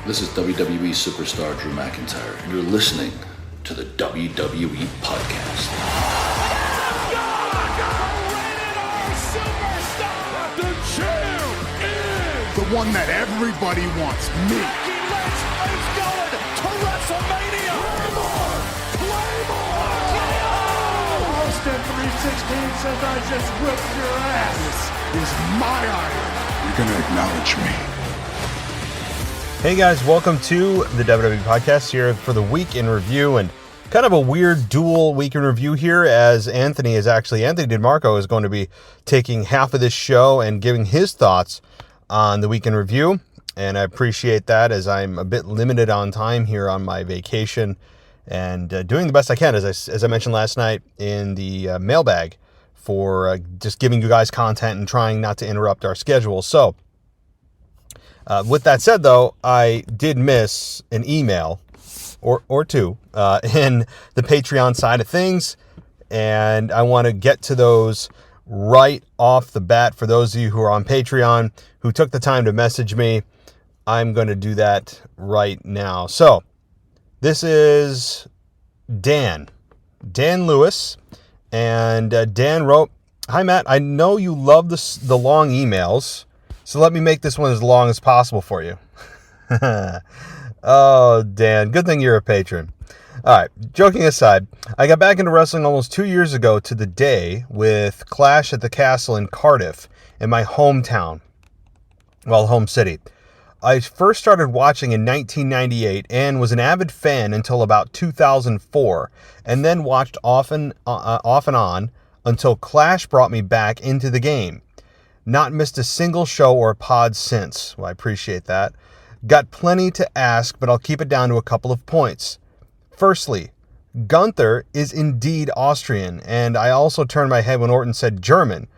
This is WWE superstar Drew McIntyre, and you're listening to the WWE Podcast. The champ is the one that everybody wants, me. It's going to WrestleMania. Claymore! Austin 316 says I just whipped your ass. This is my iron. You're going to acknowledge me. Hey guys, welcome to the WWE Podcast here for the Week in Review, and kind of a weird dual Week in Review here, as Anthony DeMarco is going to be taking half of this show and giving his thoughts on the Week in Review, and I appreciate that as I'm a bit limited on time here on my vacation and doing the best I can, as I mentioned last night in the mailbag, for just giving you guys content and trying not to interrupt our schedule. So with that said, though, I did miss an email or two in the Patreon side of things, and I want to get to those right off the bat. For those of you who are on Patreon who took the time to message me, I'm going to do that right now. So this is Dan Lewis, and Dan wrote, "Hi Matt, I know you love the long emails, so let me make this one as long as possible for you." Oh, Dan, good thing you're a patron. All right, joking aside, I got back into wrestling almost 2 years ago to the day with Clash at the Castle in Cardiff, in my hometown, home city. I first started watching in 1998 and was an avid fan until about 2004, and then watched off and on until Clash brought me back into the game. Not missed a single show or pod since. Well, I appreciate that. Got plenty to ask, but I'll keep it down to a couple of points. Firstly, Gunther is indeed Austrian, and I also turned my head when Orton said German,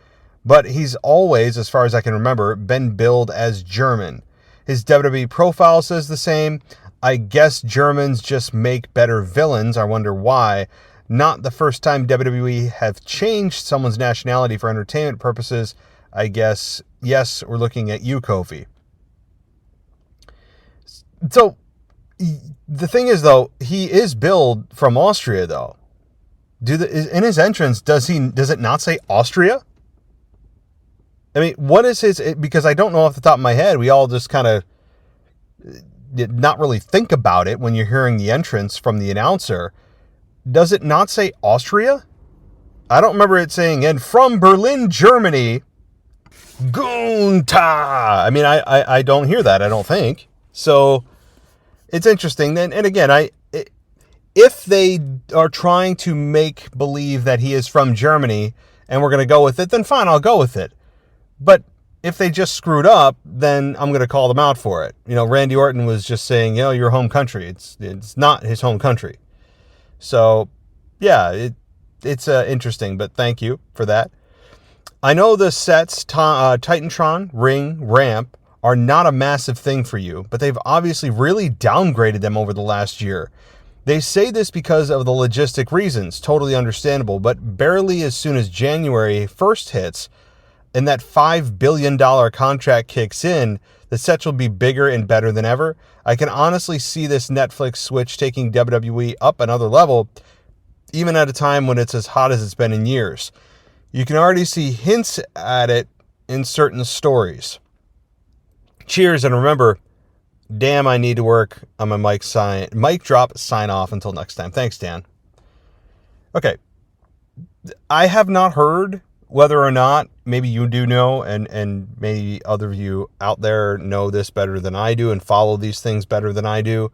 but he's always, as far as I can remember, been billed as German. His WWE profile says the same. I guess Germans just make better villains. I wonder why. Not the first time WWE have changed someone's nationality for entertainment purposes. I guess, yes, we're looking at you, Kofi. So, the thing is, though, he is billed from Austria, though. In his entrance, does it not say Austria? I mean, what is his... Because I don't know off the top of my head. We all just kind of did not really think about it when you're hearing the entrance from the announcer. Does it not say Austria? I don't remember it saying, and from Berlin, Germany... Gunther. I mean, I don't hear that, I don't think. So it's interesting. And again, if they are trying to make believe that he is from Germany and we're going to go with it, then fine, I'll go with it. But if they just screwed up, then I'm going to call them out for it. You know, Randy Orton was just saying, your home country. It's not his home country. So yeah, it's interesting, but thank you for that. I know the sets, Titantron, ring, ramp, are not a massive thing for you, but they've obviously really downgraded them over the last year. They say this because of the logistic reasons, totally understandable, but barely as soon as January 1st hits and that $5 billion contract kicks in, the sets will be bigger and better than ever. I can honestly see this Netflix switch taking WWE up another level, even at a time when it's as hot as it's been in years. You can already see hints at it in certain stories. Cheers, and remember, damn, I need to work on my mic drop sign off. Until next time. Thanks, Dan. Okay. I have not heard whether or not, maybe you do know, and maybe other of you out there know this better than I do and follow these things better than I do.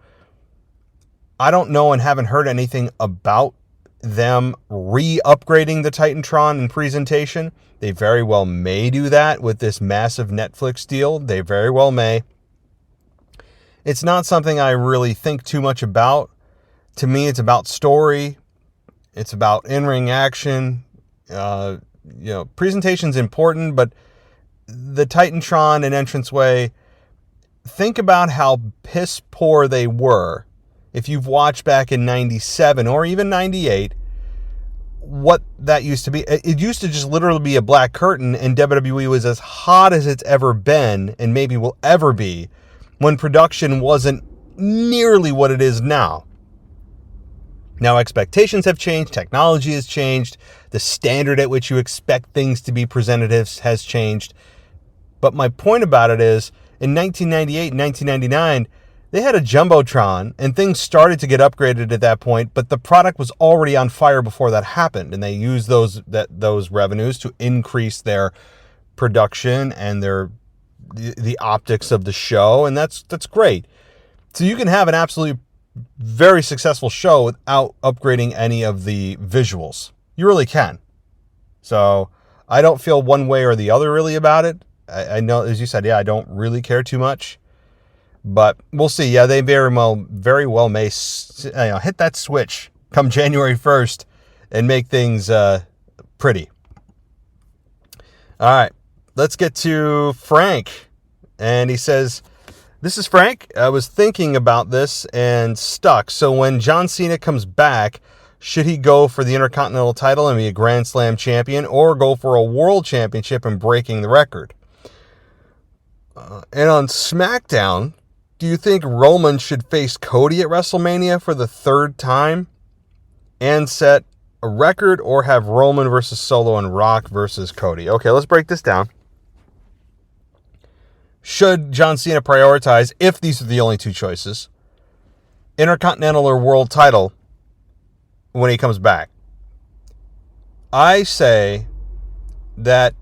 I don't know and haven't heard anything about them re-upgrading the Titantron in presentation. They very well may do that with this massive Netflix deal. They very well may. It's not something I really think too much about. To me, it's about story. It's about in-ring action. Presentation's important, but the Titantron and entranceway, think about how piss poor they were. If you've watched back in 97 or even 98, what that used to be. It used to just literally be a black curtain, and WWE was as hot as it's ever been and maybe will ever be when production wasn't nearly what it is now. Now expectations have changed, technology has changed, the standard at which you expect things to be presented has changed. But my point about it is, in 1998 and 1999, they had a Jumbotron, and things started to get upgraded at that point, but the product was already on fire before that happened, and they used those revenues to increase their production and the optics of the show, and that's great. So you can have an absolutely very successful show without upgrading any of the visuals. You really can. So I don't feel one way or the other really about it. I know, as you said, I don't really care too much, but we'll see. Yeah, they very well may hit that switch come January 1st and make things pretty. All right, let's get to Frank, and he says, "This is Frank. I was thinking about this and stuck. So when John Cena comes back, should he go for the Intercontinental title and be a Grand Slam champion, or go for a World Championship and breaking the record? And on SmackDown, do you think Roman should face Cody at WrestleMania for the third time and set a record, or have Roman versus Solo and Rock versus Cody?" Okay, let's break this down. Should John Cena prioritize, if these are the only two choices, Intercontinental or World title when he comes back? I say that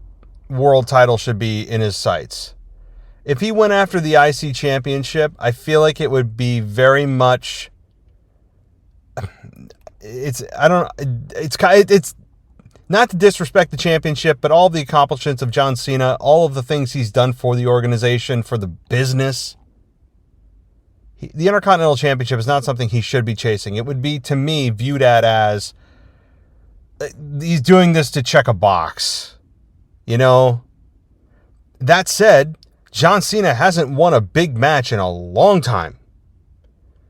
World title should be in his sights. If he went after the IC Championship, I feel like it would be very much... It's not to disrespect the championship, but all the accomplishments of John Cena, all of the things he's done for the organization, for the business. The Intercontinental Championship is not something he should be chasing. It would be, to me, viewed as he's doing this to check a box. You know? That said, John Cena hasn't won a big match in a long time.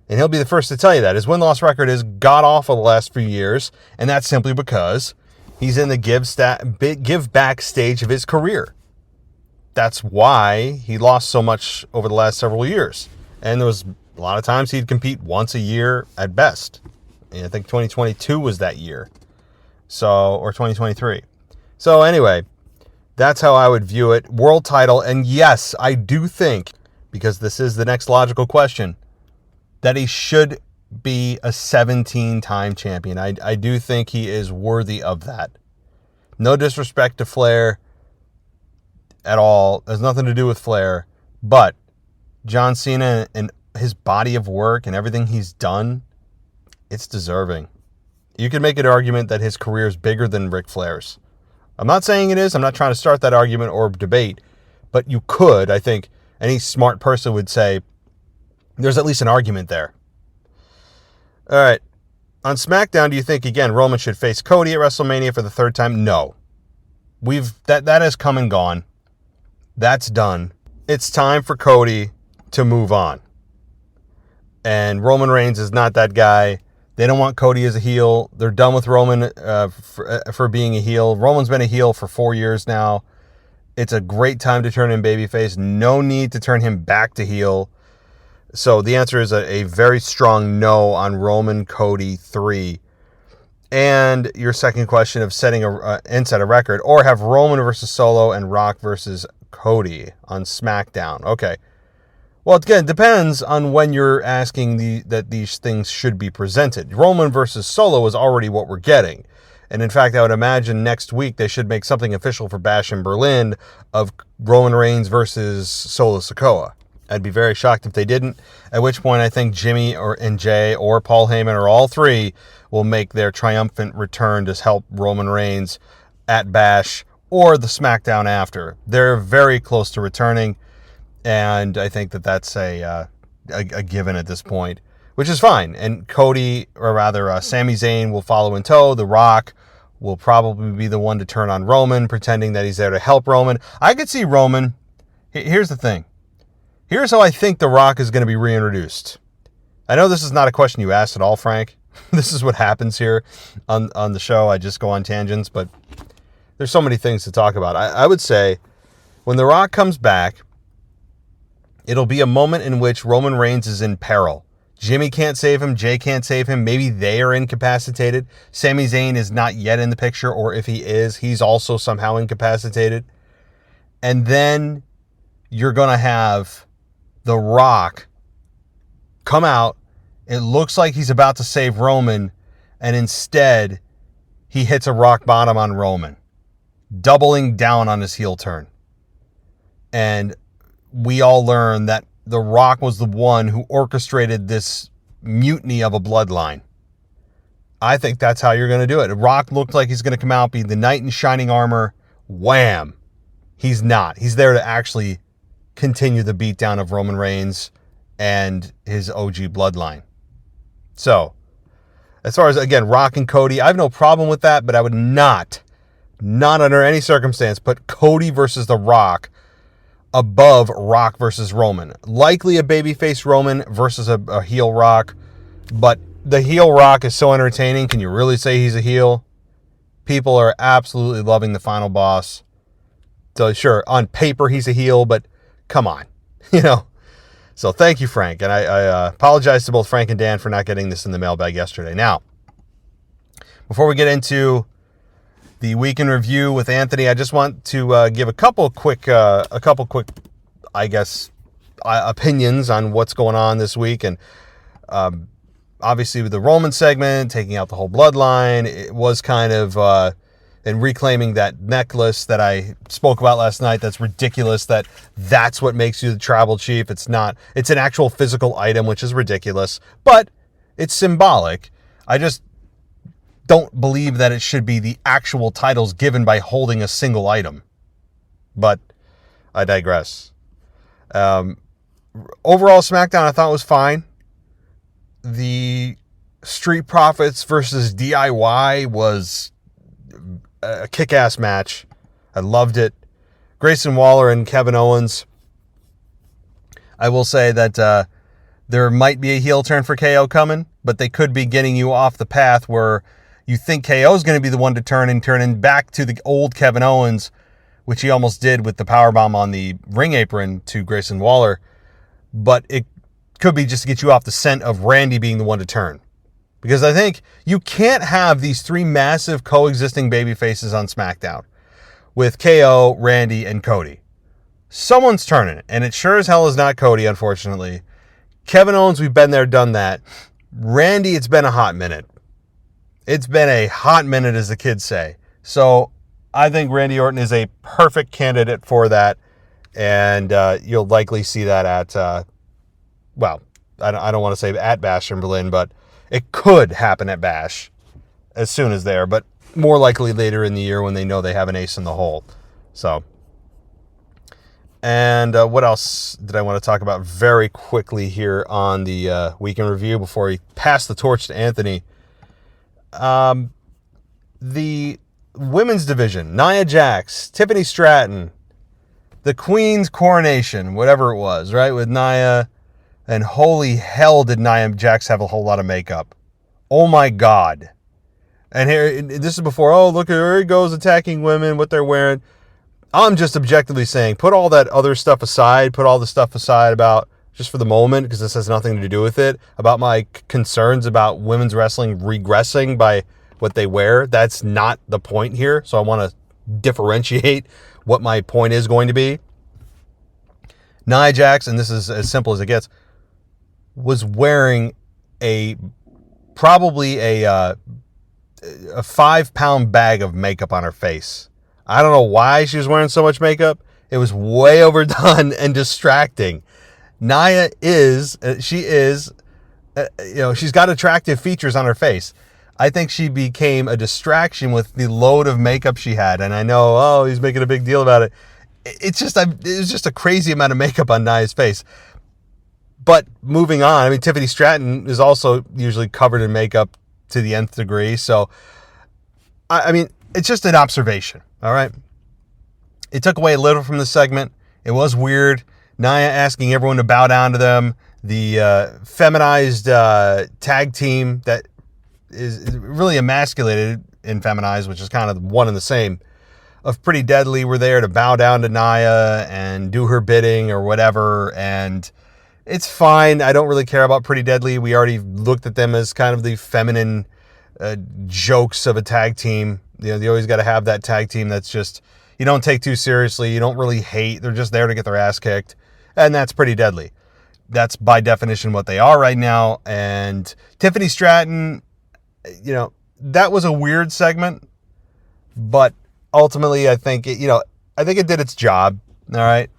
And he'll be the first to tell you that. His win-loss record is god-awful the last few years, and that's simply because he's in the give back stage of his career. That's why he lost so much over the last several years. And there was a lot of times he'd compete once a year at best. And I think 2022 was that year. Or 2023. So anyway, that's how I would view it. World title. And yes, I do think, because this is the next logical question, that he should be a 17-time champion. I do think he is worthy of that. No disrespect to Flair at all. It has nothing to do with Flair. But John Cena and his body of work and everything he's done, it's deserving. You can make an argument that his career is bigger than Ric Flair's. I'm not saying it is. I'm not trying to start that argument or debate. But you could, I think, any smart person would say, there's at least an argument there. All right. On SmackDown, do you think, again, Roman should face Cody at WrestleMania for the third time? No. That has come and gone. That's done. It's time for Cody to move on. And Roman Reigns is not that guy. They don't want Cody as a heel. They're done with Roman for being a heel. Roman's been a heel for 4 years now. It's a great time to turn him babyface. No need to turn him back to heel. So the answer is a very strong no on Roman Cody 3. And your second question of setting set a record, or have Roman versus Solo and Rock versus Cody on SmackDown. Okay. Well, again, it depends on when you're asking that these things should be presented. Roman versus Solo is already what we're getting. And in fact, I would imagine next week they should make something official for Bash in Berlin of Roman Reigns versus Solo Sikoa. I'd be very shocked if they didn't, at which point I think Jimmy and Jay or Paul Heyman or all three will make their triumphant return to help Roman Reigns at Bash or the SmackDown after. They're very close to returning, and I think that's a given at this point, which is fine. And Cody, or rather Sami Zayn, will follow in tow. The Rock will probably be the one to turn on Roman, pretending that he's there to help Roman. I could see Roman. Here's the thing. Here's how I think The Rock is going to be reintroduced. I know this is not a question you asked at all, Frank. This is what happens here on the show. I just go on tangents, but there's so many things to talk about. I would say when The Rock comes back, It'll be a moment in which Roman Reigns is in peril. Jimmy can't save him. Jay can't save him. Maybe they are incapacitated. Sami Zayn is not yet in the picture, or if he is, he's also somehow incapacitated. And then you're going to have The Rock come out. It looks like he's about to save Roman, and instead he hits a rock bottom on Roman, doubling down on his heel turn. And we all learn that The Rock was the one who orchestrated this mutiny of a bloodline. I think that's how you're going to do it. The Rock looked like he's going to come out, be the knight in shining armor. Wham! He's not. He's there to actually continue the beatdown of Roman Reigns and his OG bloodline. So, as far as, again, Rock and Cody, I have no problem with that, but I would not under any circumstance, put Cody versus The Rock above Rock versus Roman. Likely a babyface Roman versus a heel Rock, but the heel Rock is so entertaining. Can you really say he's a heel? People are absolutely loving the final boss. So sure, on paper he's a heel, but come on, So thank you, Frank, and I apologize to both Frank and Dan for not getting this in the mailbag yesterday. Now, before we get into the week in review with Anthony, I just want to give a couple quick, I guess, opinions on what's going on this week. And obviously with the Roman segment, taking out the whole bloodline, it was kind of, and reclaiming that necklace that I spoke about last night. That's ridiculous. That's what makes you the tribal chief. It's not. It's an actual physical item, which is ridiculous, but it's symbolic. I just don't believe that it should be the actual titles given by holding a single item. But I digress. Overall, SmackDown I thought was fine. The Street Profits versus DIY was a kick-ass match. I loved it. Grayson Waller and Kevin Owens. I will say that there might be a heel turn for KO coming, but they could be getting you off the path where you think KO is going to be the one to turn back to the old Kevin Owens, which he almost did with the powerbomb on the ring apron to Grayson Waller. But it could be just to get you off the scent of Randy being the one to turn. Because I think you can't have these three massive coexisting baby faces on SmackDown with KO, Randy, and Cody. Someone's turning it, and it sure as hell is not Cody, unfortunately. Kevin Owens, we've been there, done that. Randy, it's been a hot minute. It's been a hot minute, as the kids say. So I think Randy Orton is a perfect candidate for that, and you'll likely see that at, I don't want to say at Bash in Berlin, but it could happen at Bash as soon as there, but more likely later in the year when they know they have an ace in the hole. So, and what else did I want to talk about very quickly here on the weekend review before we pass the torch to Anthony? The women's division, Nia Jax, Tiffany Stratton, the Queen's coronation, whatever it was, right, with Nia. And holy hell did Nia Jax have a whole lot of makeup. Oh my God. And here, this is before, look, here he goes attacking women, what they're wearing. I'm just objectively saying, put all that other stuff aside, put all the stuff aside about, just for the moment, because this has nothing to do with it, about my concerns about women's wrestling regressing by what they wear. That's not the point here. So I want to differentiate what my point is going to be. Nia Jax, and this is as simple as it gets, was wearing probably a 5-pound bag of makeup on her face. I don't know why she was wearing so much makeup. It was way overdone and distracting. Nia she's got attractive features on her face. I think she became a distraction with the load of makeup she had. And I know, he's making a big deal about it. It was just a crazy amount of makeup on Nia's face. But moving on, I mean, Tiffany Stratton is also usually covered in makeup to the nth degree. So, I mean, it's just an observation, all right? It took away a little from the segment. It was weird. Nia asking everyone to bow down to them. The feminized tag team that is really emasculated in feminized, which is kind of one and the same. of Pretty Deadly were there to bow down to Nia and do her bidding or whatever, and it's fine. I don't really care about Pretty Deadly. We already looked at them as kind of the feminine jokes of a tag team. You know, you always got to have that tag team that's just, you don't take too seriously, you don't really hate, they're just there to get their ass kicked, and that's Pretty Deadly. That's by definition what they are right now. And Tiffany Stratton, you know, that was a weird segment, but ultimately I think it did its job. All right.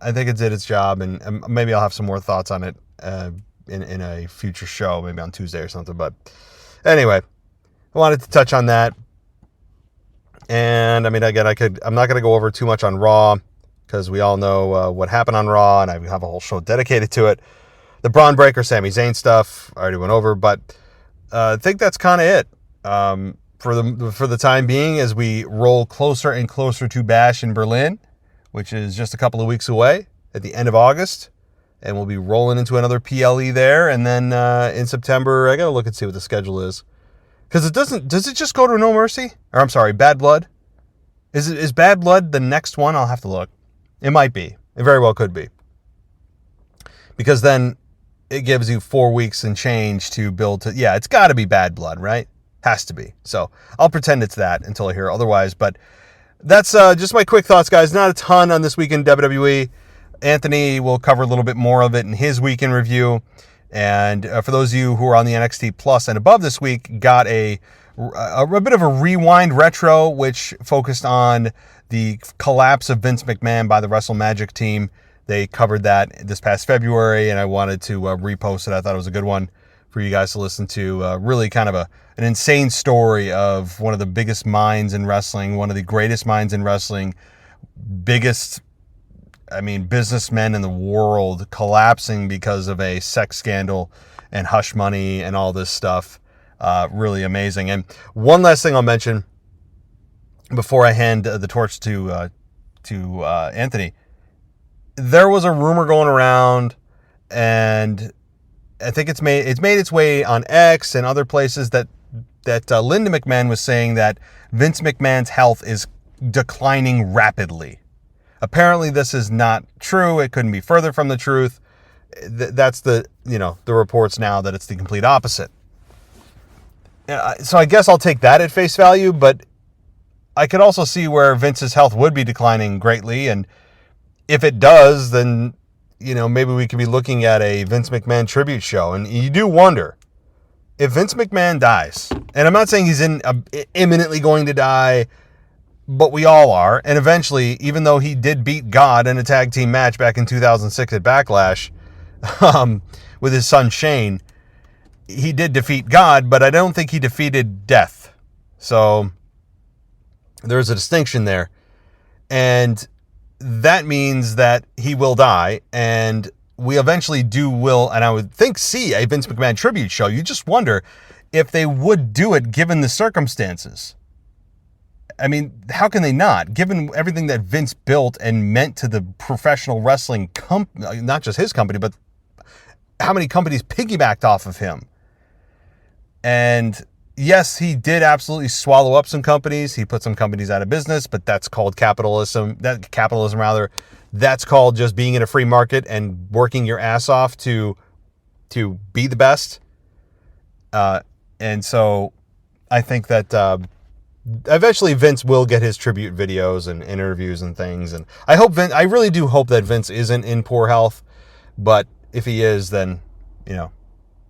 I think it did its job, and maybe I'll have some more thoughts on it in a future show, maybe on Tuesday or something. But anyway, I wanted to touch on that. And I mean, again, I'm not going to go over too much on Raw, because we all know what happened on Raw, and I have a whole show dedicated to it. The Bron Breakker, Sami Zayn stuff, I already went over, but I think that's kind of it for the time being, as we roll closer and closer to Bash in Berlin, which is just a couple of weeks away at the end of August, and we'll be rolling into another PLE there, and then in September, I got to look and see what the schedule is, because does it just go to No Mercy? Or I'm sorry, Bad Blood? Is Bad Blood the next one? I'll have to look. It might be. It very well could be. Because then it gives you 4 weeks and change to build to... Yeah, it's got to be Bad Blood, right? Has to be. So I'll pretend it's that until I hear otherwise. But that's just my quick thoughts, guys. Not a ton on this week in WWE. Anthony will cover a little bit more of it in his week in review. And for those of you who are on the NXT Plus and above this week, got a bit of a rewind retro, which focused on the collapse of Vince McMahon by the WrestleMagic team. They covered that this past February, and I wanted to repost it. I thought it was a good one for you guys to listen to. Really kind of an insane story of one of the biggest minds in wrestling, one of the greatest minds in wrestling, biggest, businessmen in the world collapsing because of a sex scandal and hush money and all this stuff. Really amazing. And one last thing I'll mention before I hand the torch to Anthony. There was a rumor going around, and I think it's made its way on X and other places that Linda McMahon was saying that Vince McMahon's health is declining rapidly. Apparently, this is not true. It couldn't be further from the truth. That's the reports now that it's the complete opposite. So I guess I'll take that at face value, but I could also see where Vince's health would be declining greatly, and if it does, then maybe we could be looking at a Vince McMahon tribute show. And you do wonder if Vince McMahon dies, and I'm not saying he's imminently going to die, but we all are. And eventually, even though he did beat God in a tag team match back in 2006 at Backlash with his son Shane, he did defeat God, but I don't think he defeated death. So there's a distinction there. And that means that he will die, and we eventually will, and I would think, see a Vince McMahon tribute show. You just wonder if they would do it given the circumstances. I mean, how can they not? Given everything that Vince built and meant to the professional wrestling company, not just his company, but how many companies piggybacked off of him. And yes, he did absolutely swallow up some companies. He put some companies out of business, but that's called capitalism. That's called just being in a free market and working your ass off to be the best. And so I think that eventually Vince will get his tribute videos and interviews and things. And I really do hope that Vince isn't in poor health. But if he is, then,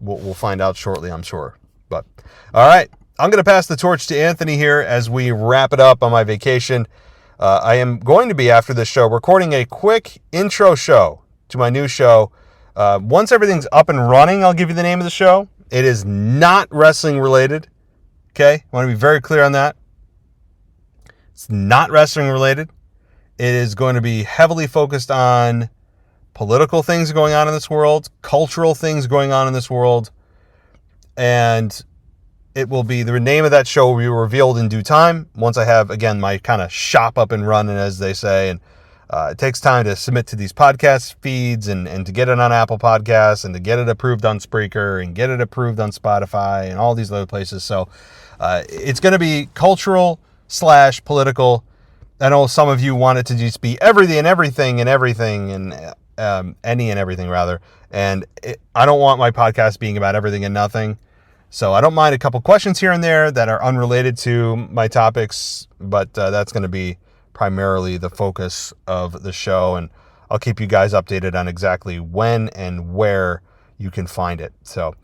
we'll find out shortly, I'm sure. But all right, I'm going to pass the torch to Anthony here as we wrap it up on my vacation. I am going to be, after this show, recording a quick intro show to my new show. Once everything's up and running, I'll give you the name of the show. It is not wrestling related. Okay? I want to be very clear on that. It's not wrestling related. It is going to be heavily focused on political things going on in this world, cultural things going on in this world. And it will be, the name of that show will be revealed in due time once I have, again, my kind of shop up and running, as they say. And it takes time to submit to these podcast feeds and to get it on Apple Podcasts and to get it approved on Spreaker and get it approved on Spotify and all these other places. So it's going to be cultural / political. I know some of you want it to just be everything and everything and everything and any and everything rather. And I don't want my podcast being about everything and nothing. So I don't mind a couple questions here and there that are unrelated to my topics, but that's going to be primarily the focus of the show. And I'll keep you guys updated on exactly when and where you can find it. So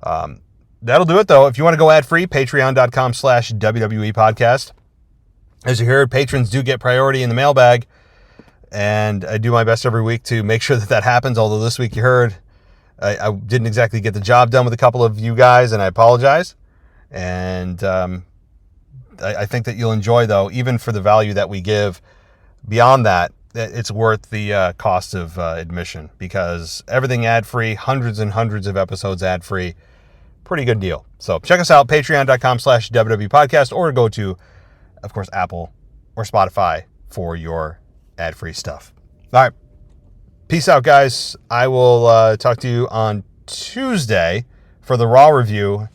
that'll do it, though. If you want to go ad-free, patreon.com/WWE podcast. As you heard, patrons do get priority in the mailbag, and I do my best every week to make sure that happens, although this week you heard I didn't exactly get the job done with a couple of you guys, and I apologize. And I think that you'll enjoy, though, even for the value that we give. Beyond that, it's worth the cost of admission, because everything ad-free, hundreds and hundreds of episodes ad-free, pretty good deal. So check us out, patreon.com/WWE podcast, or go to, of course, Apple or Spotify for your ad-free stuff. All right. Peace out, guys. I will talk to you on Tuesday for the Raw review,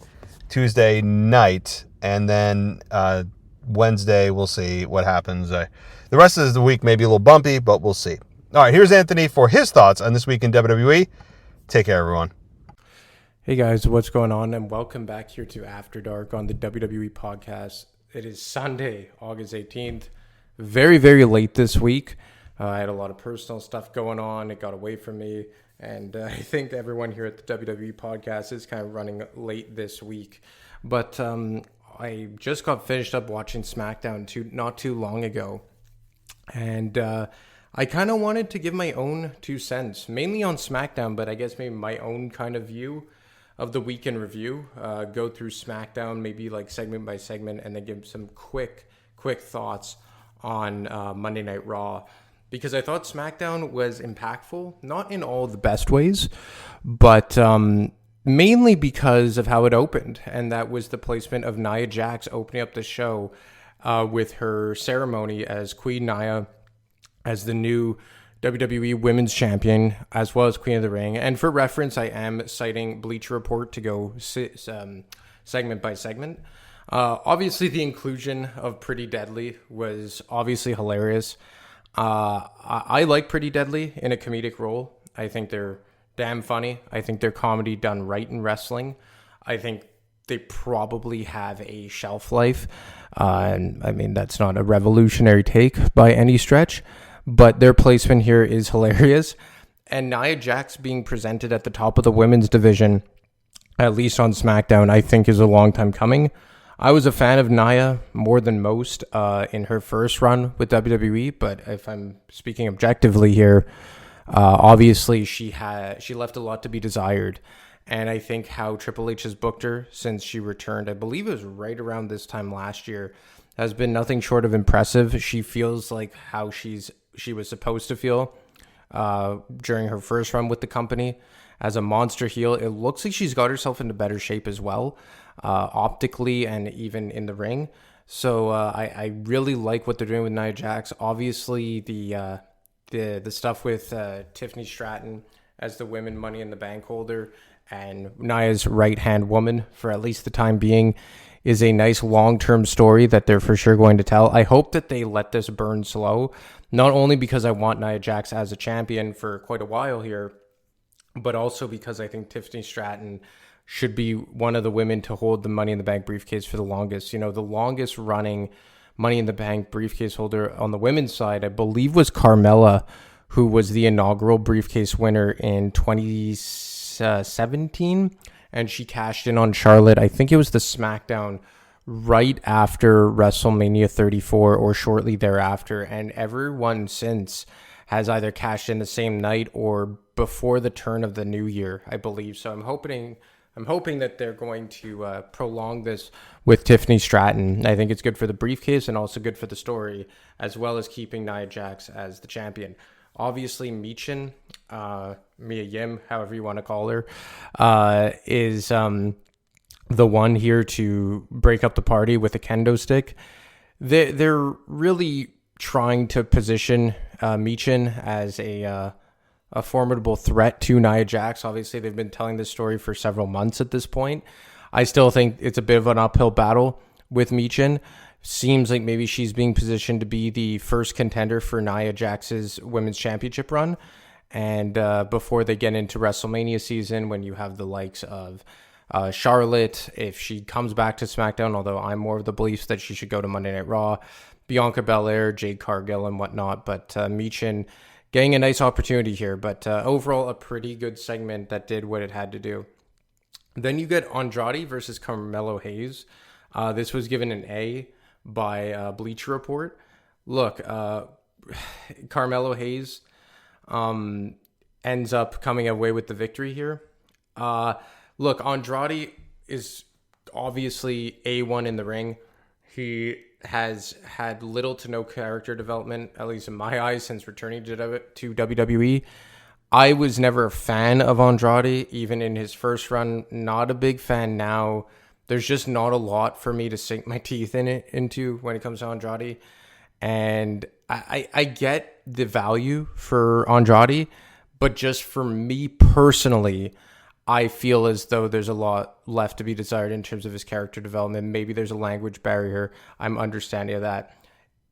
Tuesday night, and then Wednesday we'll see what happens. The rest of the week may be a little bumpy, but we'll see. All right, here's Anthony for his thoughts on this week in WWE. Take care, everyone. Hey, guys, what's going on? And welcome back here to After Dark on the WWE podcast. It is Sunday, August 18th. Very, very late this week. I had a lot of personal stuff going on. It got away from me. And I think everyone here at the WWE podcast is kind of running late this week. But I just got finished up watching SmackDown not too long ago. And I kind of wanted to give my own 2 cents, mainly on SmackDown, but I guess maybe my own kind of view of the week in review. Go through SmackDown, maybe like segment by segment, and then give some quick thoughts on Monday Night Raw. Because I thought SmackDown was impactful, not in all the best ways, but mainly because of how it opened. And that was the placement of Nia Jax opening up the show with her ceremony as Queen Nia, as the new WWE Women's Champion, as well as Queen of the Ring. And for reference, I am citing Bleacher Report to go segment by segment. Obviously, the inclusion of Pretty Deadly was obviously hilarious. I like Pretty Deadly in a comedic role. I think they're damn funny. I think they're comedy done right in wrestling. I think they probably have a shelf life. And I mean, that's not a revolutionary take by any stretch, but their placement here is hilarious. And Nia Jax being presented at the top of the women's division, at least on SmackDown, I think is a long time coming. I was a fan of Nia more than most in her first run with WWE, but if I'm speaking objectively here, obviously she left a lot to be desired. And I think how Triple H has booked her since she returned, I believe it was right around this time last year, has been nothing short of impressive. She feels like how she was supposed to feel during her first run with the company as a monster heel. It looks like she's got herself into better shape as well, optically and even in the ring. So I really like what they're doing with Nia Jax. Obviously, the stuff with Tiffany Stratton as the women Money in the Bank holder and Nia's right-hand woman for at least the time being is a nice long-term story that they're for sure going to tell. I hope that they let this burn slow, not only because I want Nia Jax as a champion for quite a while here, but also because I think Tiffany Stratton should be one of the women to hold the Money in the Bank briefcase for the longest. You know, the longest running Money in the Bank briefcase holder on the women's side, I believe, was Carmella, who was the inaugural briefcase winner in 2017, and she cashed in on Charlotte. I think it was the SmackDown right after WrestleMania 34 or shortly thereafter, and everyone since has either cashed in the same night or before the turn of the new year, I believe. So I'm hoping that they're going to prolong this with Tiffany Stratton. I think it's good for the briefcase and also good for the story, as well as keeping Nia Jax as the champion. Obviously, Michin, Mia Yim, however you want to call her, is the one here to break up the party with a kendo stick. They're really trying to position Michin as a formidable threat to Nia Jax. Obviously, they've been telling this story for several months at this point. I still think it's a bit of an uphill battle with Michin. Seems like maybe she's being positioned to be the first contender for Nia Jax's women's championship run. And before they get into WrestleMania season, when you have the likes of Charlotte, if she comes back to SmackDown, although I'm more of the belief that she should go to Monday Night Raw, Bianca Belair, Jade Cargill, and whatnot. But Michin getting a nice opportunity here. But overall, a pretty good segment that did what it had to do. Then you get Andrade versus Carmelo Hayes. This was given an A by Bleacher Report. Look, Carmelo Hayes ends up coming away with the victory here. Look, Andrade is obviously A1 in the ring. He has had little to no character development, at least in my eyes, since returning to WWE. I was never a fan of Andrade, even in his first run. Not a big fan now. There's just not a lot for me to sink my teeth into when it comes to Andrade. And I get the value for Andrade, but just for me personally, I feel as though there's a lot left to be desired in terms of his character development. Maybe there's a language barrier. I'm understanding of that.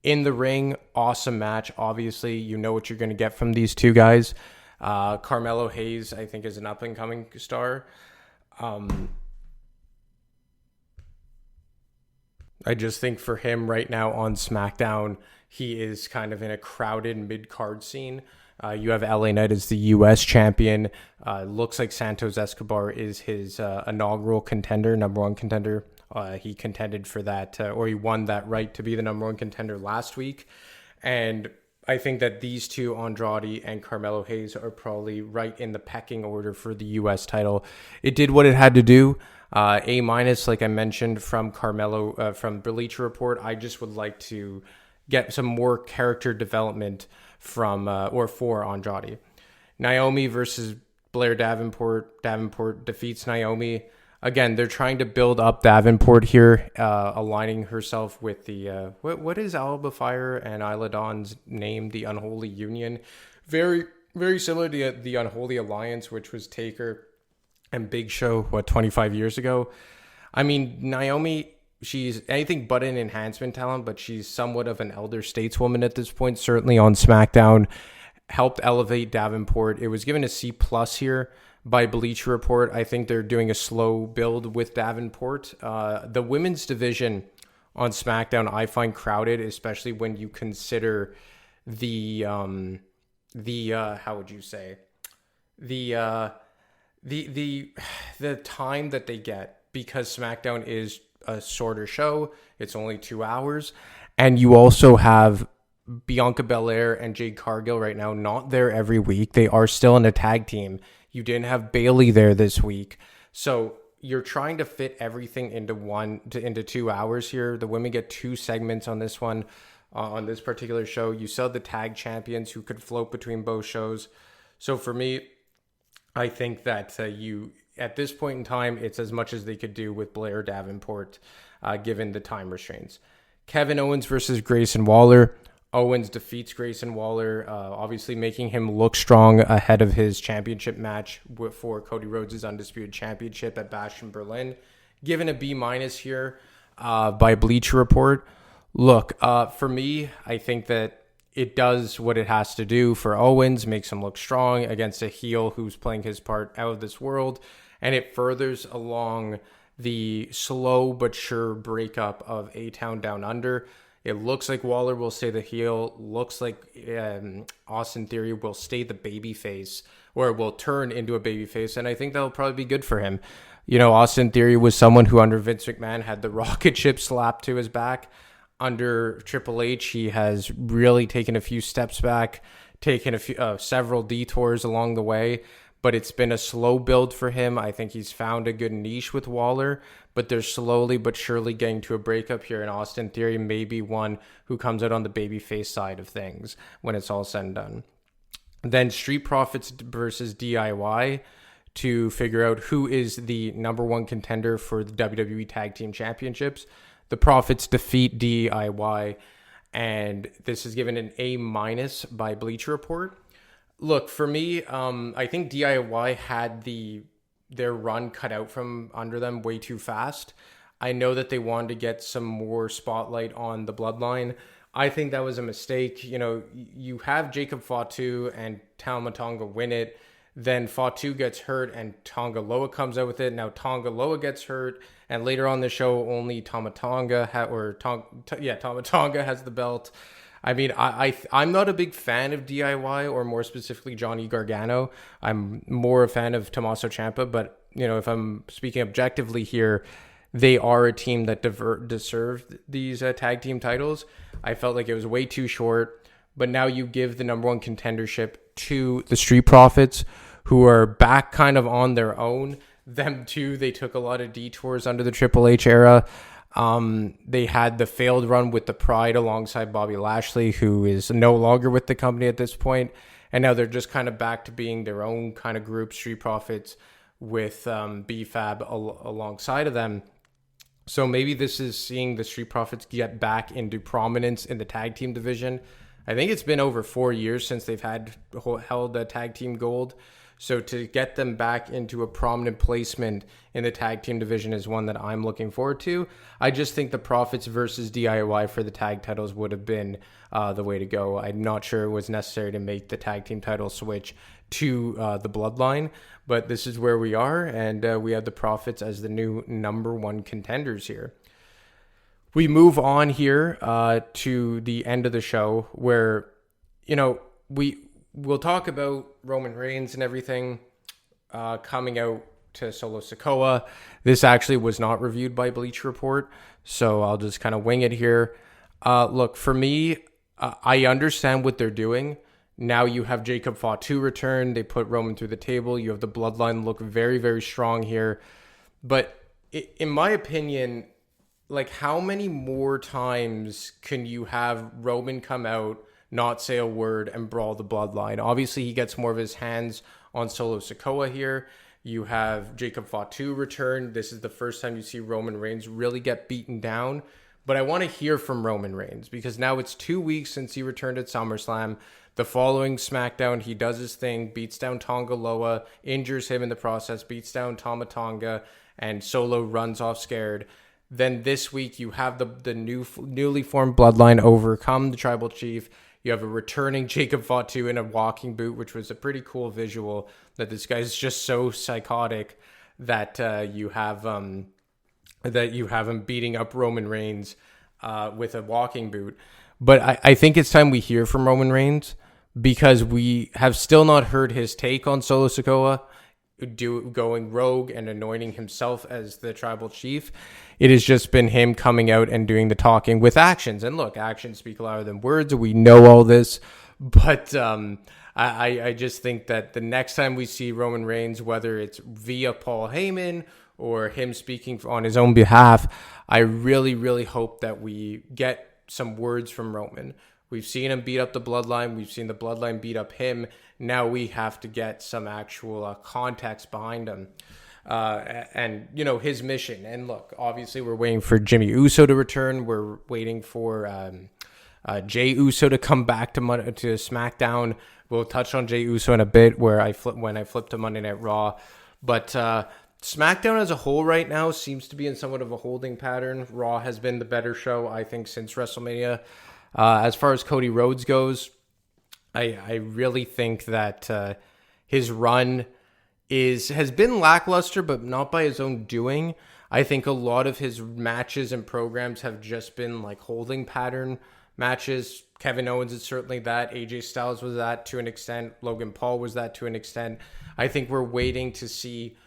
In the ring, awesome match. Obviously, you know what you're going to get from these two guys. Carmelo Hayes, I think, is an up-and-coming star. I just think for him right now on SmackDown, he is kind of in a crowded mid-card scene. You have LA Knight as the U.S. champion. Looks like Santos Escobar is his inaugural contender, number one contender. He contended for that, or he won that right to be the number one contender last week. And I think that these two, Andrade and Carmelo Hayes, are probably right in the pecking order for the U.S. title. It did what it had to do. A-, like I mentioned, from Carmelo, from Bleacher Report. I just would like to get some more character development from or for Andrade. Naomi versus Blair Davenport. Davenport defeats Naomi. Again, they're trying to build up Davenport here, aligning herself with the what is Alba Fire and Isla Dawn's name, the Unholy Union. Very, very similar to the Unholy Alliance, which was Taker and Big Show, 25 years ago. I mean, Naomi, she's anything but an enhancement talent, but she's somewhat of an elder stateswoman at this point, certainly on SmackDown. Helped elevate Davenport. It was given a C+ here by Bleacher Report. I think they're doing a slow build with Davenport. The women's division on SmackDown I find crowded, especially when you consider the how would you say, the time that they get, because SmackDown is a shorter show. It's only 2 hours. And you also have Bianca Belair and Jade Cargill right now not there every week. They are still in a tag team. You didn't have Bayley there this week. So you're trying to fit everything into 2 hours here. The women get 2 segments on this one, on this particular show. You saw the tag champions who could float between both shows. So for me, I think that at this point in time, it's as much as they could do with Blair Davenport, given the time restraints. Kevin Owens versus Grayson Waller. Owens defeats Grayson Waller, obviously making him look strong ahead of his championship match for Cody Rhodes' Undisputed Championship at Bash in Berlin. Given a B- here by Bleacher Report. Look, for me, I think that it does what it has to do for Owens, makes him look strong against a heel who's playing his part out of this world, and it furthers along the slow but sure breakup of A-Town Down Under. It looks like Waller will stay the heel. Looks like Austin Theory will stay the babyface, or will turn into a babyface, and I think that'll probably be good for him. You know, Austin Theory was someone who under Vince McMahon had the rocket ship slapped to his back. Under Triple H, he has really taken a few steps back, taken several detours along the way, but it's been a slow build for him. I think he's found a good niche with Waller, but they're slowly but surely getting to a breakup here, and Austin Theory may be one who comes out on the babyface side of things when it's all said and done. Then Street Profits versus DIY to figure out who is the number one contender for the WWE Tag Team Championships. The Profits defeat DIY, and this is given an A- by Bleacher Report. Look, for me, I think DIY had their run cut out from under them way too fast. I know that they wanted to get some more spotlight on the bloodline. I think that was a mistake. You know, you have Jacob Fatu and Tama Tonga win it. Then Fatu gets hurt and Tonga Loa comes out with it. Now Tonga Loa gets hurt. And later on the show, only Tama Tonga has the belt. I mean, I'm not a big fan of DIY, or more specifically Johnny Gargano. I'm more a fan of Tommaso Ciampa. But, you know, if I'm speaking objectively here, they are a team that deserved these tag team titles. I felt like it was way too short. But now you give the number one contendership to the Street Profits, who are back kind of on their own. Them too, they took a lot of detours under the Triple H era. They had the failed run with the Pride alongside Bobby Lashley, who is no longer with the company at this point. And now they're just kind of back to being their own kind of group, Street Profits, with B-Fab alongside of them. So maybe this is seeing the Street Profits get back into prominence in the tag team division. I think it's been over 4 years since they've held a tag team gold. So to get them back into a prominent placement in the tag team division is one that I'm looking forward to. I just think the Profits versus DIY for the tag titles would have been the way to go. I'm not sure it was necessary to make the tag team title switch to the Bloodline, but this is where we are, and we have the Profits as the new number one contenders here. We move on here to the end of the show where, you know, we'll talk about Roman Reigns and everything coming out to Solo Sikoa. This actually was not reviewed by Bleacher Report, so I'll just kind of wing it here. Look, for me, I understand what they're doing. Now you have Jacob Fatu return. They put Roman through the table. You have the Bloodline look very, very strong here. But in my opinion, like, how many more times can you have Roman come out, not say a word, and brawl the Bloodline? Obviously, he gets more of his hands on Solo Sikoa here. You have Jacob Fatu return. This is the first time you see Roman Reigns really get beaten down. But I want to hear from Roman Reigns, because now it's 2 weeks since he returned at SummerSlam. The following SmackDown, he does his thing, beats down Tonga Loa, injures him in the process, beats down Tama Tonga, and Solo runs off scared. Then this week, you have the newly formed Bloodline overcome the Tribal Chief. You have a returning Jacob Fatu in a walking boot, which was a pretty cool visual, that this guy's just so psychotic that you have him beating up Roman Reigns with a walking boot. But I think it's time we hear from Roman Reigns, because we have still not heard his take on Solo Sikoa going rogue and anointing himself as the Tribal Chief. It has just been him coming out and doing the talking with actions. And look, actions speak louder than words. We know all this. But I just think that the next time we see Roman Reigns, whether it's via Paul Heyman or him speaking on his own behalf, I really, really hope that we get some words from Roman. We've seen him beat up the Bloodline. We've seen the Bloodline beat up him. Now we have to get some actual context behind him. And, you know, his mission. And look, obviously we're waiting for Jimmy Uso to return. We're waiting for Jey Uso to come back to SmackDown. We'll touch on Jey Uso in a bit when I flip to Monday Night Raw. But SmackDown as a whole right now seems to be in somewhat of a holding pattern. Raw has been the better show, I think, since WrestleMania. As far as Cody Rhodes goes, I really think that his run has been lackluster, but not by his own doing. I think a lot of his matches and programs have just been like holding pattern matches. Kevin Owens is certainly that. AJ Styles was that to an extent. Logan Paul was that to an extent. I think we're waiting to see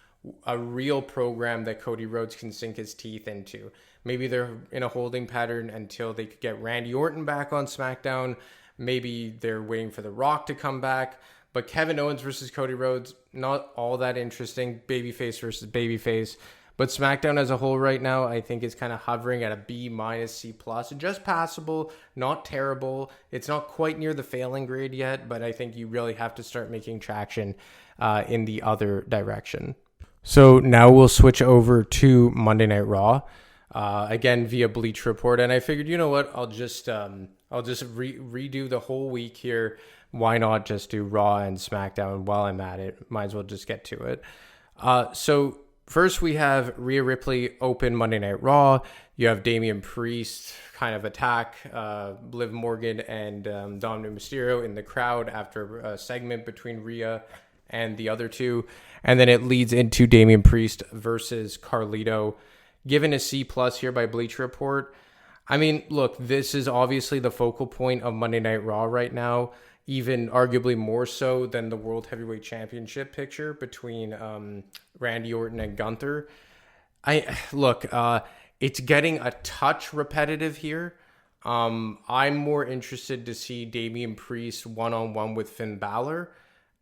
a real program that Cody Rhodes can sink his teeth into. Maybe they're in a holding pattern until they could get Randy Orton back on SmackDown. Maybe they're waiting for The Rock to come back. But Kevin Owens versus Cody Rhodes, not all that interesting. Babyface versus babyface. But SmackDown as a whole right now, I think is kind of hovering at a B-, C+. Just passable, not terrible. It's not quite near the failing grade yet, but I think you really have to start making traction in the other direction. So now we'll switch over to Monday Night Raw. Again, via Bleach Report. And I figured, you know what, I'll just redo the whole week here. Why not just do Raw and SmackDown while I'm at it? Might as well just get to it. So first we have Rhea Ripley open Monday Night Raw. You have Damian Priest kind of attack Liv Morgan and Dominic Mysterio in the crowd after a segment between Rhea and the other two. And then it leads into Damian Priest versus Carlito, given a C+ here by Bleacher Report. I mean, look, this is obviously the focal point of Monday Night Raw right now, even arguably more so than the World Heavyweight Championship picture between Randy Orton and Gunther. It's getting a touch repetitive here. I'm more interested to see Damian Priest one-on-one with Finn Balor,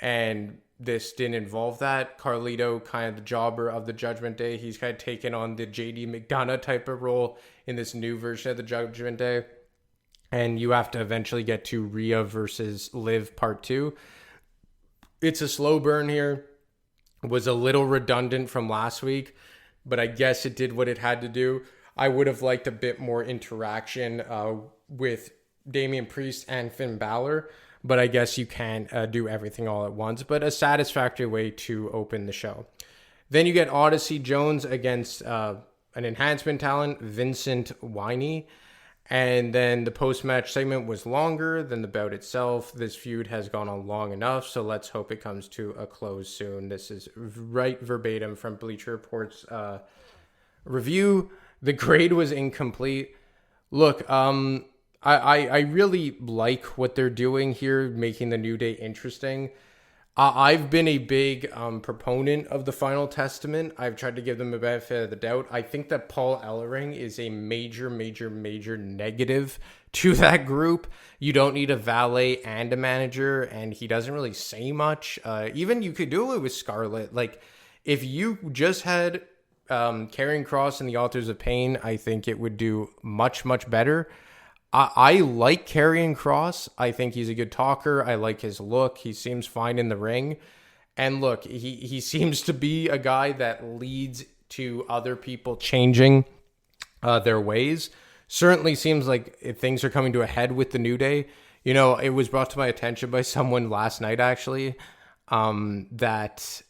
and this didn't involve that. Carlito, kind of the jobber of the Judgment Day. He's kind of taken on the JD McDonough type of role in this new version of the Judgment Day. And you have to eventually get to Rhea versus Liv Part 2. It's a slow burn here. It was a little redundant from last week, but I guess it did what it had to do. I would have liked a bit more interaction with Damian Priest and Finn Balor, but I guess you can't do everything all at once, but a satisfactory way to open the show. Then you get Odyssey Jones against an enhancement talent, Vincent Winey. And then the post-match segment was longer than the bout itself. This feud has gone on long enough, so let's hope it comes to a close soon. This is right verbatim from Bleacher Report's review. The grade was incomplete. Look, I really like what they're doing here, making the New Day interesting. I've been a big proponent of the Final Testament. I've tried to give them a benefit of the doubt. I think that Paul Ellering is a major negative to that group. You don't need a valet and a manager, and he doesn't really say much. Even you could do it with Scarlett. Like, if you just had Karrion Kross and the Authors of Pain, I think it would do much better. I like Karrion Kross. I think he's a good talker. I like his look. He seems fine in the ring. And look, he seems to be a guy that leads to other people changing their ways. Certainly seems like things are coming to a head with the New Day. You know, it was brought to my attention by someone last night, actually, that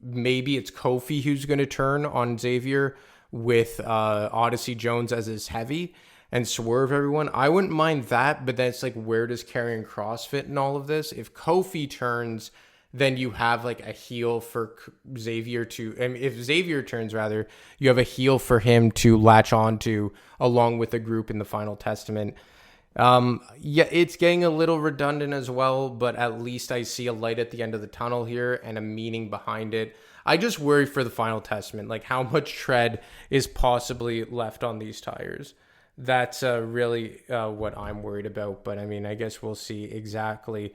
maybe it's Kofi who's going to turn on Xavier with Odyssey Jones as his heavy and swerve everyone. I wouldn't mind that, but then it's like, where does Karrion Kross fit in all of this? If Kofi turns, then you have like a heel for Xavier to, I mean, if Xavier turns rather, you have a heel for him to latch onto along with the group in the Final Testament. Yeah, it's getting a little redundant as well, but at least I see a light at the end of the tunnel here and a meaning behind it. I just worry for the Final Testament, like how much tread is possibly left on these tires. That's really what I'm worried about. But I mean, I guess we'll see exactly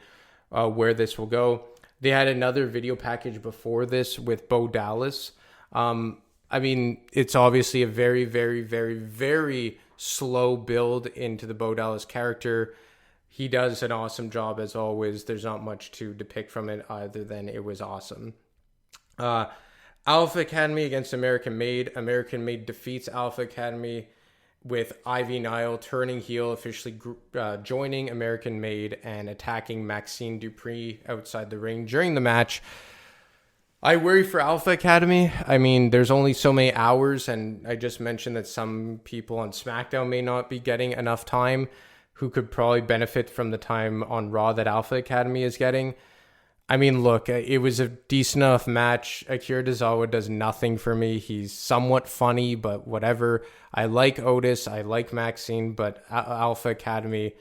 where this will go. They had another video package before this with Bo Dallas. I mean, it's obviously a very slow build into the Bo Dallas character. He does an awesome job as always. There's not much to depict from it other than it was awesome. Alpha Academy against American Made. American Made defeats Alpha Academy with Ivy Nile turning heel, officially joining American Made and attacking Maxine Dupree outside the ring during the match. I worry for Alpha Academy. I mean, there's only so many hours, and I just mentioned that some people on SmackDown may not be getting enough time who could probably benefit from the time on Raw that Alpha Academy is getting. I mean, look, it was a decent enough match. Akira Tozawa does nothing for me. He's somewhat funny, but whatever. I like Otis. I like Maxine, but Alpha Academy,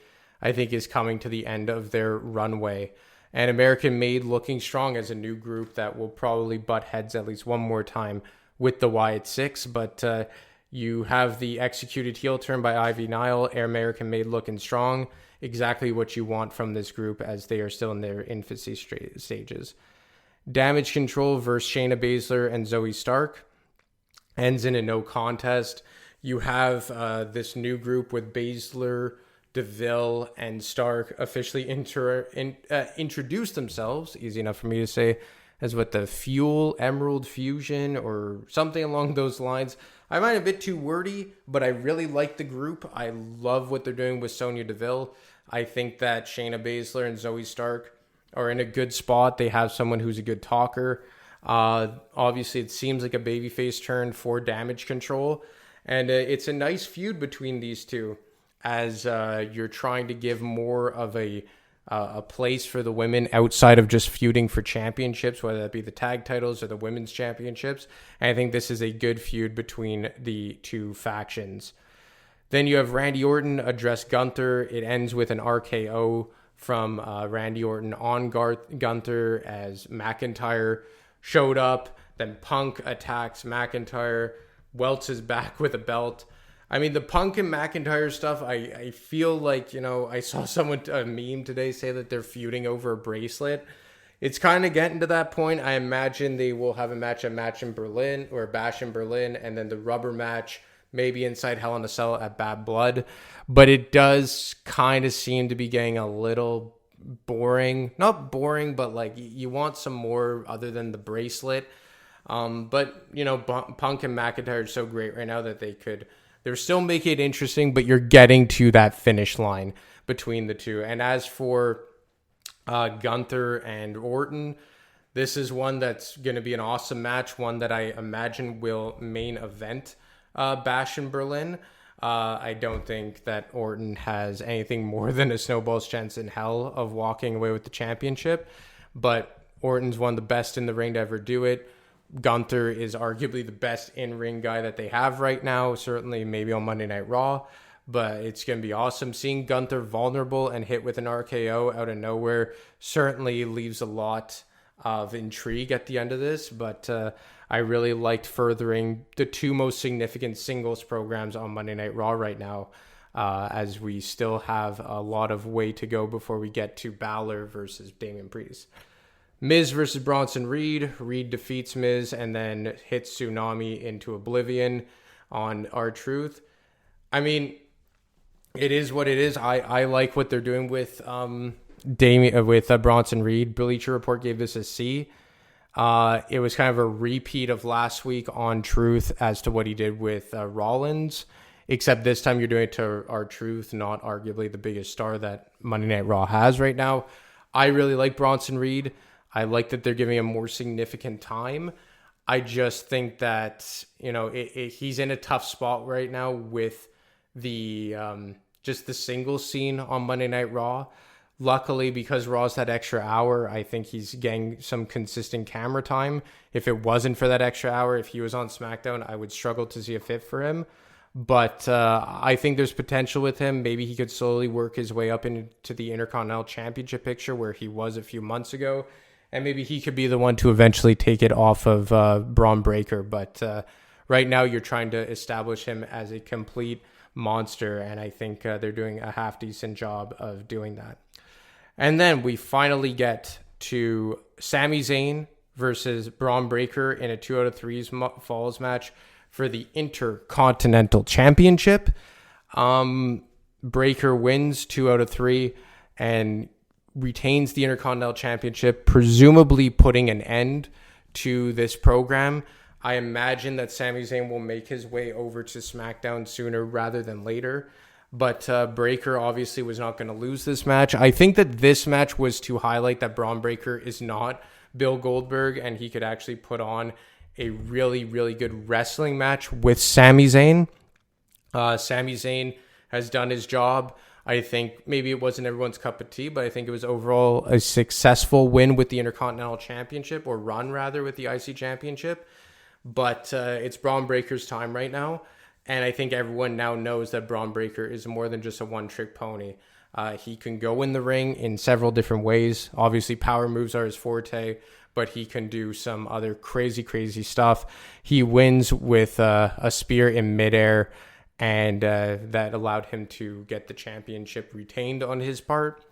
I think, is coming to the end of their runway. And American Made looking strong as a new group that will probably butt heads at least one more time with the Wyatt Six. But you have the executed heel turn by Ivy Nile. American Made looking strong. Exactly what you want from this group as they are still in their infancy stages. Damage Control versus Shayna Baszler and Zoe Stark ends in a no contest. You have this new group with Baszler, DeVille, and Stark officially introduce themselves, easy enough for me to say, as what the Fuel Emerald Fusion or something along those lines. I might be a bit too wordy, but I really like the group. I love what they're doing with Sonya Deville. I think that Shayna Baszler and Zoe Stark are in a good spot. They have someone who's a good talker. Obviously, it seems like a babyface turn for Damage Control. And it's a nice feud between these two as you're trying to give more of a place for the women outside of just feuding for championships, whether that be the tag titles or the women's championships. And I think this is a good feud between the two factions. Then you have Randy Orton address Gunther. It ends with an RKO from Randy Orton on Gunther as McIntyre showed up. Then Punk attacks McIntyre. Welts is back with a belt. I mean, the Punk and McIntyre stuff, I feel like, I saw someone, a meme today, say that they're feuding over a bracelet. It's kind of getting to that point. I imagine they will have a match in Berlin, or Bash in Berlin, and then the rubber match, maybe inside Hell in a Cell at Bad Blood. But it does kind of seem to be getting a little boring. Not boring, but like you want some more other than the bracelet. But, Punk and McIntyre are so great right now that they're still making it interesting, but you're getting to that finish line between the two. And as for Gunther and Orton, this is one that's going to be an awesome match, one that I imagine will main event Bash in Berlin. I don't think that Orton has anything more than a snowball's chance in hell of walking away with the championship, but Orton's one of the best in the ring to ever do it. Gunther is arguably the best in-ring guy that they have right now, certainly maybe on Monday Night Raw, but it's going to be awesome. Seeing Gunther vulnerable and hit with an RKO out of nowhere certainly leaves a lot of intrigue at the end of this, but I really liked furthering the two most significant singles programs on Monday Night Raw right now, as we still have a lot of way to go before we get to Balor versus Damian Priest. Miz versus Bronson Reed. Reed defeats Miz and then hits Tsunami into oblivion on R-Truth. I mean, it is what it is. I like what they're doing with Bronson Reed. Bleacher Report gave this a C. It was kind of a repeat of last week on Truth as to what he did with Rollins, except this time you're doing it to R-Truth, not arguably the biggest star that Monday Night Raw has right now. I really like Bronson Reed. I like that they're giving him more significant time. I just think that, he's in a tough spot right now with the just the singles scene on Monday Night Raw. Luckily, because Raw's that extra hour, I think he's getting some consistent camera time. If it wasn't for that extra hour, if he was on SmackDown, I would struggle to see a fit for him. But I think there's potential with him. Maybe he could slowly work his way up into the Intercontinental Championship picture where he was a few months ago. And maybe he could be the one to eventually take it off of Bron Breakker. But right now you're trying to establish him as a complete monster. And I think they're doing a half-decent job of doing that. And then we finally get to Sami Zayn versus Bron Breakker in a 2 out of 3 falls match for the Intercontinental Championship. Breakker wins 2 out of 3 and retains the Intercontinental Championship, presumably putting an end to this program. I imagine that Sami Zayn will make his way over to SmackDown sooner rather than later. But Breakker obviously was not going to lose this match. I think that this match was to highlight that Bron Breakker is not Bill Goldberg and he could actually put on a really, really good wrestling match with Sami Zayn. Sami Zayn has done his job. I think maybe it wasn't everyone's cup of tea, but I think it was overall a successful win with the Intercontinental Championship, or run rather with the IC Championship. But it's Bron Breakker's time right now. And I think everyone now knows that Bron Breakker is more than just a one-trick pony. He can go in the ring in several different ways. Obviously, power moves are his forte, but he can do some other crazy, crazy stuff. He wins with a spear in midair, and that allowed him to get the championship retained on his part.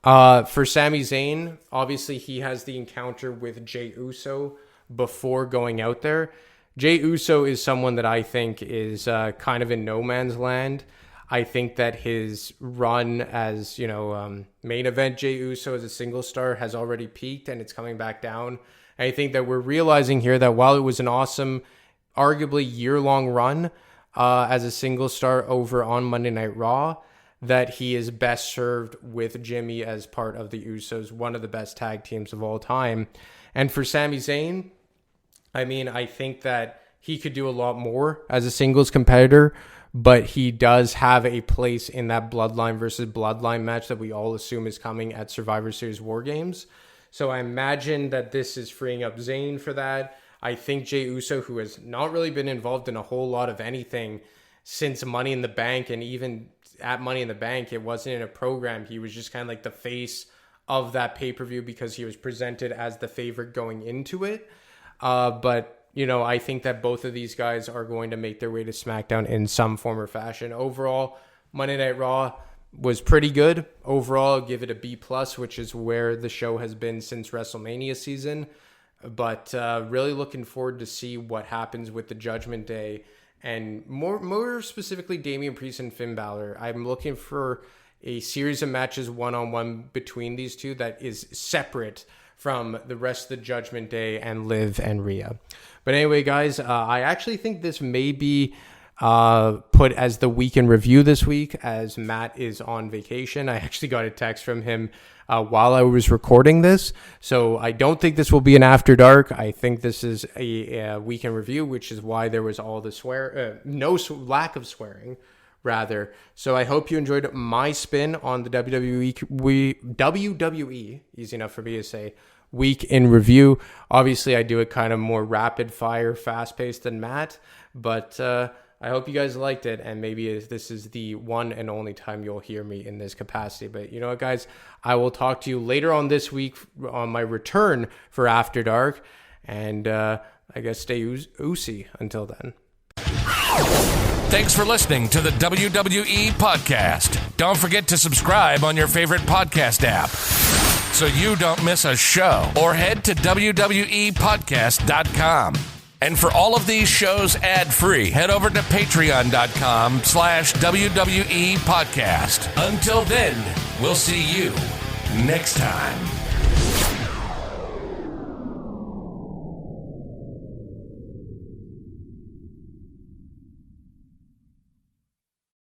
For Sami Zayn, obviously he has the encounter with Jey Uso before going out there. Jey Uso is someone that I think is kind of in no man's land. I think that his run as, main event Jey Uso as a single star has already peaked and it's coming back down. And I think that we're realizing here that while it was an awesome, arguably year-long run as a single star over on Monday Night Raw, that he is best served with Jimmy as part of the Usos, one of the best tag teams of all time. And for Sami Zayn, I mean, I think that he could do a lot more as a singles competitor, but he does have a place in that bloodline versus bloodline match that we all assume is coming at Survivor Series War Games. So I imagine that this is freeing up Zayn for that. I think Jey Uso, who has not really been involved in a whole lot of anything since Money in the Bank, and even at Money in the Bank, it wasn't in a program. He was just kind of like the face of that pay-per-view because he was presented as the favorite going into it. But I think that both of these guys are going to make their way to SmackDown in some form or fashion. Overall, Monday Night Raw was pretty good. Overall, I'll give it a B+, which is where the show has been since WrestleMania season. But really looking forward to see what happens with the Judgment Day, and more specifically Damian Priest and Finn Balor. I'm looking for a series of matches one-on-one between these two that is separate from the rest of the Judgment Day and Liv and Rhea. But anyway, guys, I actually think this may be put as the week in review this week, as Matt is on vacation. I actually got a text from him while I was recording this, so I don't think this will be an After Dark. I think this is a week in review, which is why there was all the lack of swearing, rather. So I hope you enjoyed my spin on the WWE, easy enough for me to say, week in review. Obviously, I do it kind of more rapid fire, fast paced than Matt, but I hope you guys liked it, and maybe this is the one and only time you'll hear me in this capacity. But you know what, guys? I will talk to you later on this week on my return for After Dark, and I guess stay oozy until then. Thanks for listening to the WWE Podcast. Don't forget to subscribe on your favorite podcast app so you don't miss a show, or head to WWEpodcast.com. And for all of these shows ad-free, head over to patreon.com/WWE Podcast. Until then, we'll see you next time.